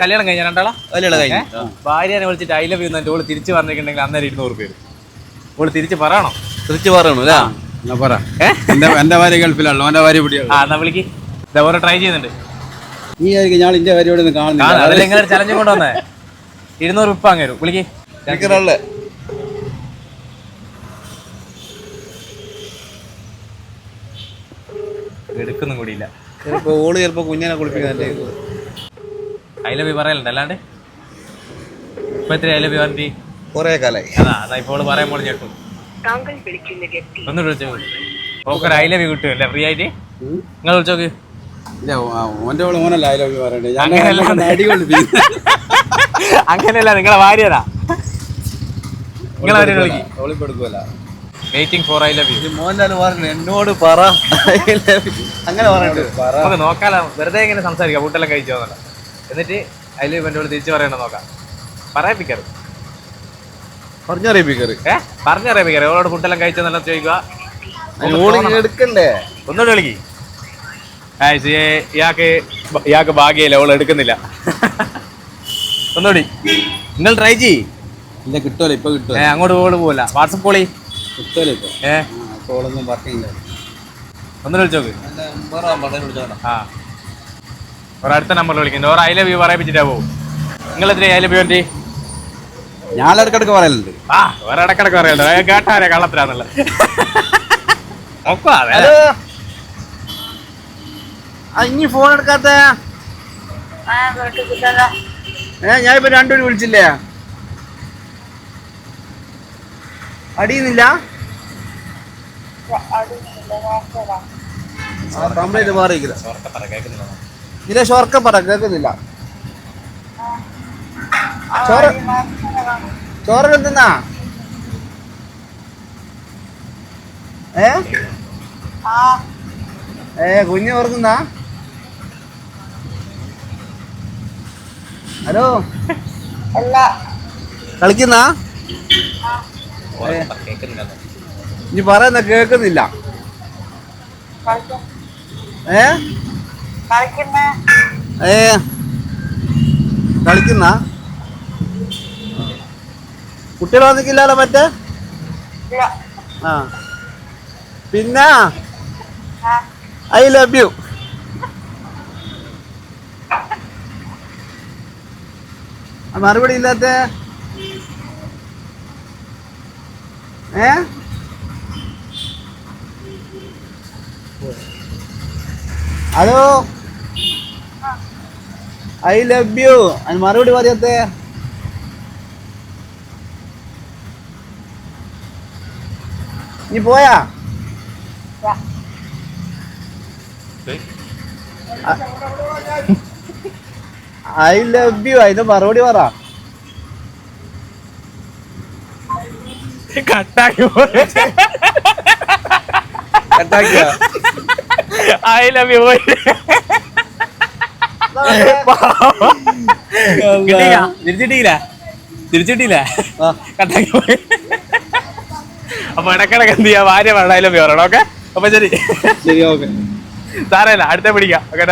കല്യാണം കഴിഞ്ഞ രണ്ടാളാ? കല്യാണം കഴിഞ്ഞു. ഭാര്യനെ വിളിച്ചിട്ട് ഐ ലവ് യു എന്നിട്ട് ഓള് തിരിച്ച് പറഞ്ഞിട്ടുണ്ടെങ്കിൽ അന്നേരം 200 രൂപ. ഓള് തിരിച്ച് പറയണോ? തിരിച്ച് പറയണു അല്ലേ? പറ. എന്റെ ഭാര്യ ഗൾഫിലാണല്ലോ, എന്റെ ഭാര്യ പിടിയാണ്. എന്നാ വിളിക്ക്. ഓരോ ട്രൈ ചെയ്യുന്നുണ്ട്. നീ ആയിരിക്കും ഞാൻ ഇന്റെ ഭാര്യ കാണുന്നില്ല. അതല്ല ഇങ്ങനെ ചലഞ്ച് കൊണ്ടുവന്നേ. 200 ഉപ്പ അങ്ങേരും വിളിക്ക്. എടുക്കൊന്നും കൂടിയില്ല. ഓള് ചിലപ്പോ കുഞ്ഞിനെ കുളിപ്പിക്കാൻ ഐ ലവ് യു പറയലുണ്ട് അല്ലാണ്ട്. ഇപ്പൊ എത്ര ഐ ലവ് യു പറഞ്ഞി? കൊറേ കാലായി. അതാ ഇപ്പോൾ പറയുമ്പോൾ ഞെട്ടു. ഒന്ന് വിളിച്ചോ. ഓക്കൊരു ഐ ലവ് യു കിട്ടുമല്ലേ ഫ്രീ ആയിട്ട്? നിങ്ങൾ വിളിച്ചോക്ക്. അങ്ങനെയല്ല, നിങ്ങളെ ഭാര്യതാ. നിങ്ങളെ ഭാര്യ വിളിക്കും. Waiting for I love U. Mohanlal പറഞ്ഞു എന്നോട് പറ അങ്ങനെ പറഞ്ഞിട്ട് നമുക്ക് നോക്കാലോ. വെറുതെ ഇങ്ങനെ സംസാരിക്കാം ഫുഡെല്ലാം കഴിച്ചോന്നല്ല. എന്നിട്ട് ഐ ലവ് യു എന്നോട് തിരിച്ചു പറയണോ നോക്കാം. പറയിപ്പിക്കറ് പറഞ്ഞറിയിപ്പിക്കറ് പറഞ്ഞറിയിപ്പിക്കറ്. ഓളോട് ഫുഡെല്ലാം കഴിച്ചോന്നെല്ലാം ചോദിക്കുക. എടുക്കണ്ടേ? ഒന്നുകൂടെ വിളിക്ക്. ഇയാൾക്ക് ഭാഗ്യയില്ല, ഓൾ എടുക്കുന്നില്ല. ഒന്നുകൂടി നിങ്ങൾ ട്രൈ ചെയ്യ്. ഇല്ല കിട്ടുമല്ലോ, ഇപ്പൊ കിട്ടും. അങ്ങോട്ട് കോള് പോവില്ല. വാട്സപ്പ് കോളി കിട്ടുമല്ലോ ഇപ്പൊ. കോളൊന്നും വർക്കില്ല. ഒന്ന് വിളിച്ചോക്ക്. ഒരടുത്ത നമ്പറിൽ വിളിക്കുന്നത്. ഓർ ഐ ലവ് യു പറയിപ്പിച്ചിട്ടാ പോകും. നിങ്ങൾ എത്ര ഐ ലവ് യു വേണ്ടി? ഞാൻ ഇടക്കിടക്ക് പറയലുണ്ട്. വേറെ ഇടക്കിടക്ക് പറയലുണ്ട്. കേട്ടാരെ കള്ളത്തിലാന്നല്ല. ഇനി ഫോൺ എടുക്കാത്ത? ഞാൻ ഇപ്പൊ രണ്ടുപേരും വിളിച്ചില്ലേ? അടിയുന്നില്ല? കംപ്ലൈന്റ് മാറിയിരിക്കില്ല. ഇല്ല ഷോർക്ക പറ, കേൾക്കുന്നില്ല. ചോറ് എന്തെന്നാ? കുഞ്ഞ് ഓർക്കുന്നാ? ഹലോ കളിക്കുന്ന? ഇനി പറയുന്ന കേക്കുന്നില്ല. കളിക്കുന്ന കുട്ടികൾ വന്നിക്കില്ലല്ലോ മറ്റേ? പിന്നെ ഐ ലവ് യു. മറുപടി ഇല്ലാത്ത? Hello I love you. അതിന് മറുപടി പറയാത്തെ? നീ പോയാ? I love you. അതിന്റെ മറുപടി പറ. I love you. തിരിച്ചിട്ടില്ല. കട്ടാക്കി പോയി. അപ്പൊ ഇടക്കിടക്ക് എന്ത് ചെയ്യാ? ഭാര്യ വേണം ഐ ലവ് യു പറയണം. ഓക്കെ, അപ്പൊ ശരി. ശരി, ഓക്കെ. സാരമില്ല, അടുത്ത പിടിക്കാം. ഓക്കെ.